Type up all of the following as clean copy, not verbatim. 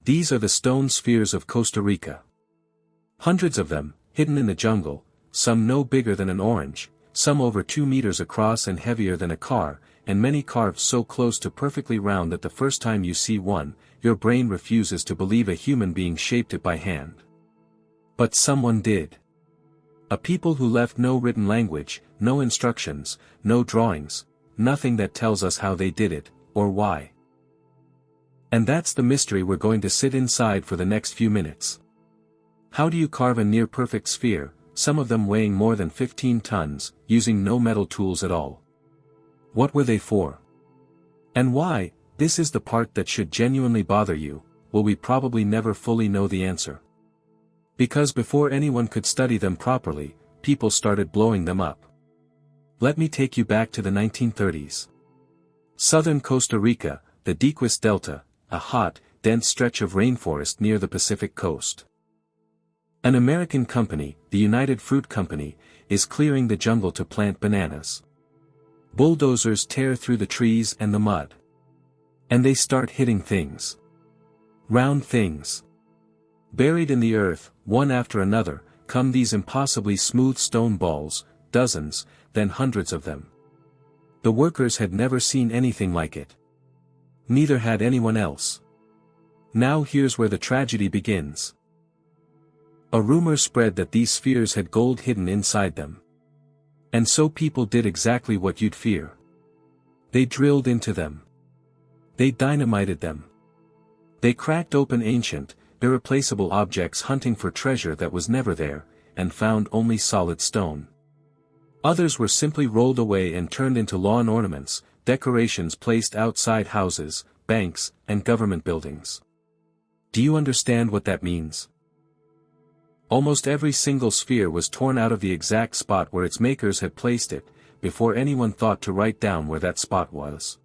These are the stone spheres of Costa Rica. Hundreds of them, hidden in the jungle, some no bigger than an orange, some over 2 meters across and heavier than a car, and many carved so close to perfectly round that the first time you see one, your brain refuses to believe a human being shaped it by hand. But someone did. A people who left no written language, no instructions, no drawings, nothing that tells us how they did it, or why. And that's the mystery we're going to sit inside for the next few minutes. How do you carve a near-perfect sphere, some of them weighing more than 15 tons, using no metal tools at all? What were they for? And why? This is the part that should genuinely bother you. Will we probably never fully know the answer? Because before anyone could study them properly, people started blowing them up. Let me take you back to the 1930s. Southern Costa Rica, the Diquís Delta, a hot, dense stretch of rainforest near the Pacific coast. An American company, the United Fruit Company, is clearing the jungle to plant bananas. Bulldozers tear through the trees and the mud. And they start hitting things. Round things. Buried in the earth, one after another, come these impossibly smooth stone balls, dozens, then hundreds of them. The workers had never seen anything like it. Neither had anyone else. Now here's where the tragedy begins. A rumor spread that these spheres had gold hidden inside them. And so people did exactly what you'd fear. They drilled into them. They dynamited them. They cracked open ancient, irreplaceable objects hunting for treasure that was never there, and found only solid stone. Others were simply rolled away and turned into lawn ornaments, decorations placed outside houses, banks, and government buildings. Do you understand what that means? Almost every single sphere was torn out of the exact spot where its makers had placed it, before anyone thought to write down where that spot was.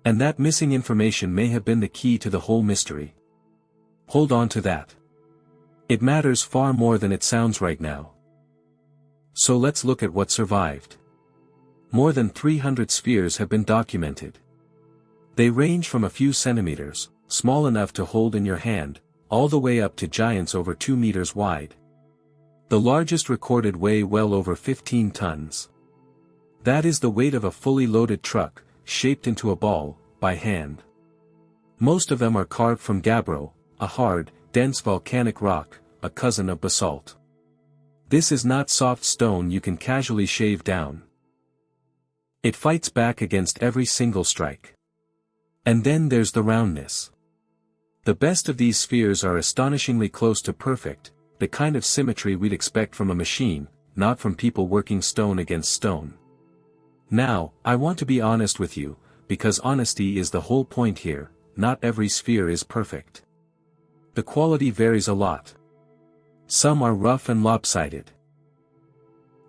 And that missing information may have been the key to the whole mystery. Hold on to that. It matters far more than it sounds right now. So let's look at what survived. More than 300 spheres have been documented. They range from a few centimeters, small enough to hold in your hand, all the way up to giants over 2 meters wide. The largest recorded weigh well over 15 tons. That is the weight of a fully loaded truck, shaped into a ball, by hand. Most of them are carved from gabbro, a hard, dense volcanic rock, a cousin of basalt. This is not soft stone you can casually shave down. It fights back against every single strike. And then there's the roundness. The best of these spheres are astonishingly close to perfect, the kind of symmetry we'd expect from a machine, not from people working stone against stone. Now, I want to be honest with you, because honesty is the whole point here. Not every sphere is perfect. The quality varies a lot. Some are rough and lopsided.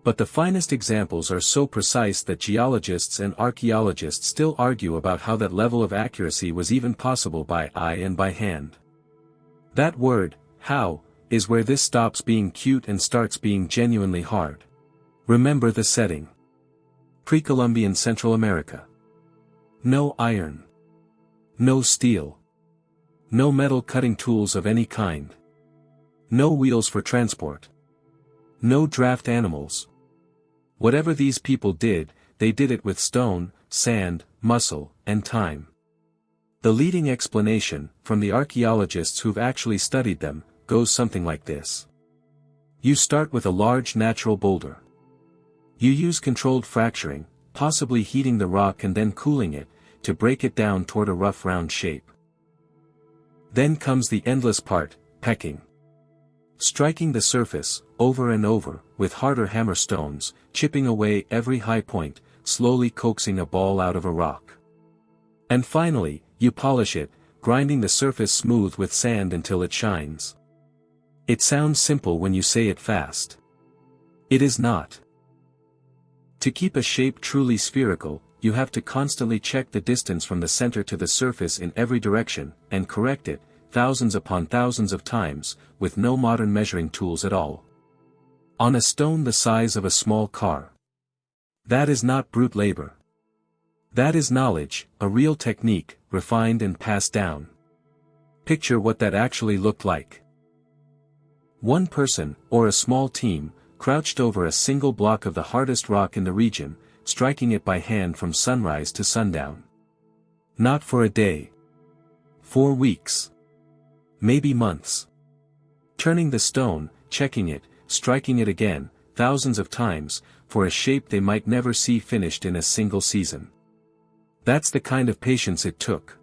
But the finest examples are so precise that geologists and archaeologists still argue about how that level of accuracy was even possible by eye and by hand. That word, how, is where this stops being cute and starts being genuinely hard. Remember the setting. Pre-Columbian Central America. No iron. No steel. No metal cutting tools of any kind. No wheels for transport. No draft animals. Whatever these people did, they did it with stone, sand, muscle, and time. The leading explanation, from the archaeologists who've actually studied them, goes something like this. You start with a large natural boulder. You use controlled fracturing, possibly heating the rock and then cooling it, to break it down toward a rough round shape. Then comes the endless part, pecking. Striking the surface, over and over, with harder hammer stones, chipping away every high point, slowly coaxing a ball out of a rock. And finally, you polish it, grinding the surface smooth with sand until it shines. It sounds simple when you say it fast. It is not. To keep a shape truly spherical, you have to constantly check the distance from the center to the surface in every direction, and correct it, thousands upon thousands of times, with no modern measuring tools at all. On a stone the size of a small car. That is not brute labor. That is knowledge, a real technique, refined and passed down. Picture what that actually looked like. One person, or a small team, crouched over a single block of the hardest rock in the region, striking it by hand from sunrise to sundown. Not for a day. 4 weeks. Maybe months. Turning the stone, checking it, striking it again, thousands of times, for a shape they might never see finished in a single season. That's the kind of patience it took.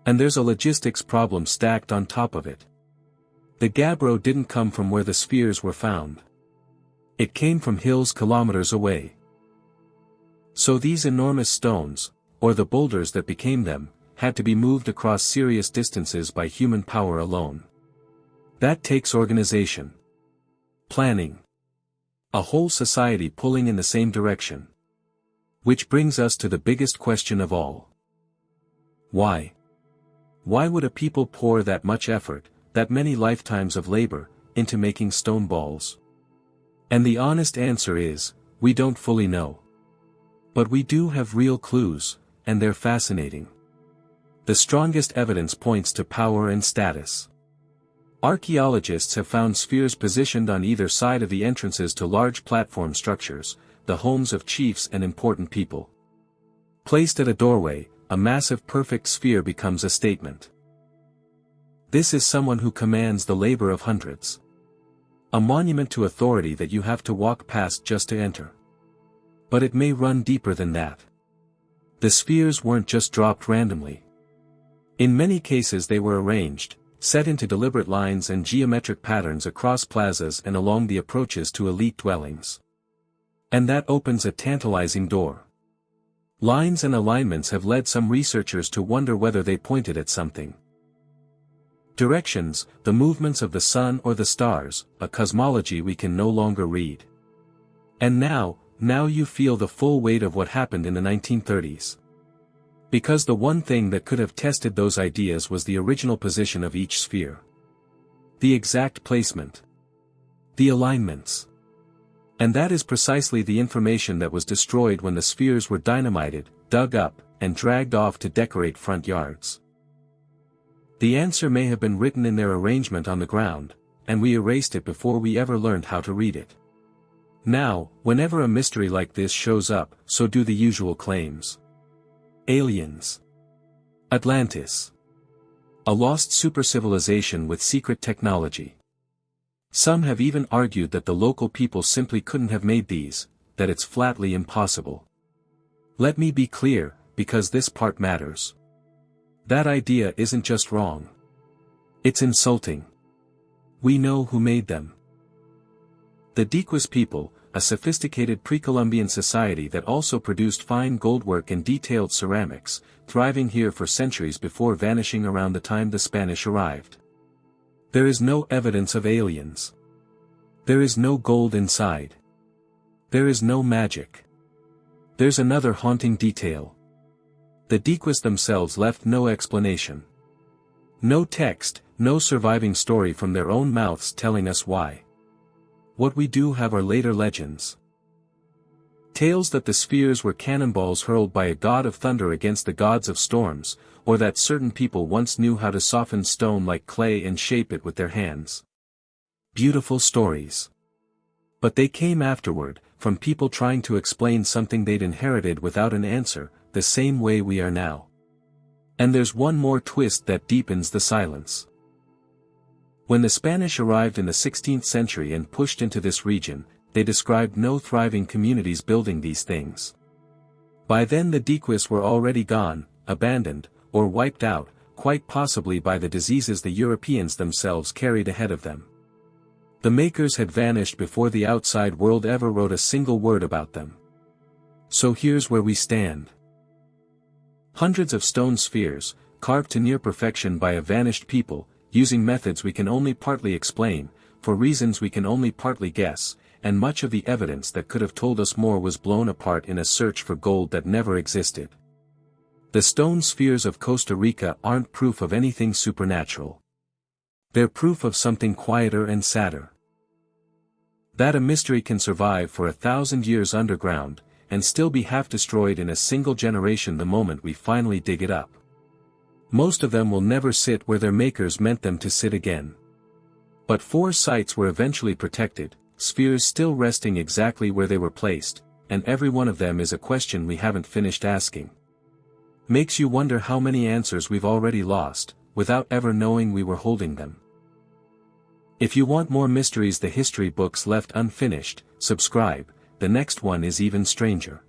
And there's a logistics problem stacked on top of it. The gabbro didn't come from where the spheres were found. It came from hills kilometers away. So these enormous stones, or the boulders that became them, had to be moved across serious distances by human power alone. That takes organization. Planning. A whole society pulling in the same direction. Which brings us to the biggest question of all. Why? Why would a people pour that much effort, that many lifetimes of labor, into making stone balls? And the honest answer is, we don't fully know. But we do have real clues, and they're fascinating. The strongest evidence points to power and status. Archaeologists have found spheres positioned on either side of the entrances to large platform structures, the homes of chiefs and important people. Placed at a doorway, a massive perfect sphere becomes a statement. This is someone who commands the labor of hundreds. A monument to authority that you have to walk past just to enter. But it may run deeper than that. The spheres weren't just dropped randomly. In many cases they were arranged, set into deliberate lines and geometric patterns across plazas and along the approaches to elite dwellings. And that opens a tantalizing door. Lines and alignments have led some researchers to wonder whether they pointed at something. Directions, the movements of the sun or the stars, a cosmology we can no longer read. And now you feel the full weight of what happened in the 1930s. Because the one thing that could have tested those ideas was the original position of each sphere. The exact placement. The alignments. And that is precisely the information that was destroyed when the spheres were dynamited, dug up, and dragged off to decorate front yards. The answer may have been written in their arrangement on the ground, and we erased it before we ever learned how to read it. Now, whenever a mystery like this shows up, so do the usual claims. Aliens. Atlantis. A lost supercivilization with secret technology. Some have even argued that the local people simply couldn't have made these, that it's flatly impossible. Let me be clear, because this part matters. That idea isn't just wrong. It's insulting. We know who made them. The Diquís people, a sophisticated pre-Columbian society that also produced fine goldwork and detailed ceramics, thriving here for centuries before vanishing around the time the Spanish arrived. There is no evidence of aliens. There is no gold inside. There is no magic. There's another haunting detail. The Diquís themselves left no explanation. No text, no surviving story from their own mouths telling us why. What we do have are later legends. Tales that the spheres were cannonballs hurled by a god of thunder against the gods of storms, or that certain people once knew how to soften stone like clay and shape it with their hands. Beautiful stories. But they came afterward, from people trying to explain something they'd inherited without an answer, the same way we are now. And there's one more twist that deepens the silence. When the Spanish arrived in the 16th century and pushed into this region, they described no thriving communities building these things. By then the Diquís were already gone, abandoned, or wiped out, quite possibly by the diseases the Europeans themselves carried ahead of them. The makers had vanished before the outside world ever wrote a single word about them. So here's where we stand. Hundreds of stone spheres, carved to near perfection by a vanished people, using methods we can only partly explain, for reasons we can only partly guess, and much of the evidence that could have told us more was blown apart in a search for gold that never existed. The stone spheres of Costa Rica aren't proof of anything supernatural. They're proof of something quieter and sadder. That a mystery can survive for 1,000 years underground, and still be half destroyed in a single generation the moment we finally dig it up. Most of them will never sit where their makers meant them to sit again. But 4 sites were eventually protected, spheres still resting exactly where they were placed, and every one of them is a question we haven't finished asking. Makes you wonder how many answers we've already lost, without ever knowing we were holding them. If you want more mysteries the history books left unfinished, subscribe, the next one is even stranger.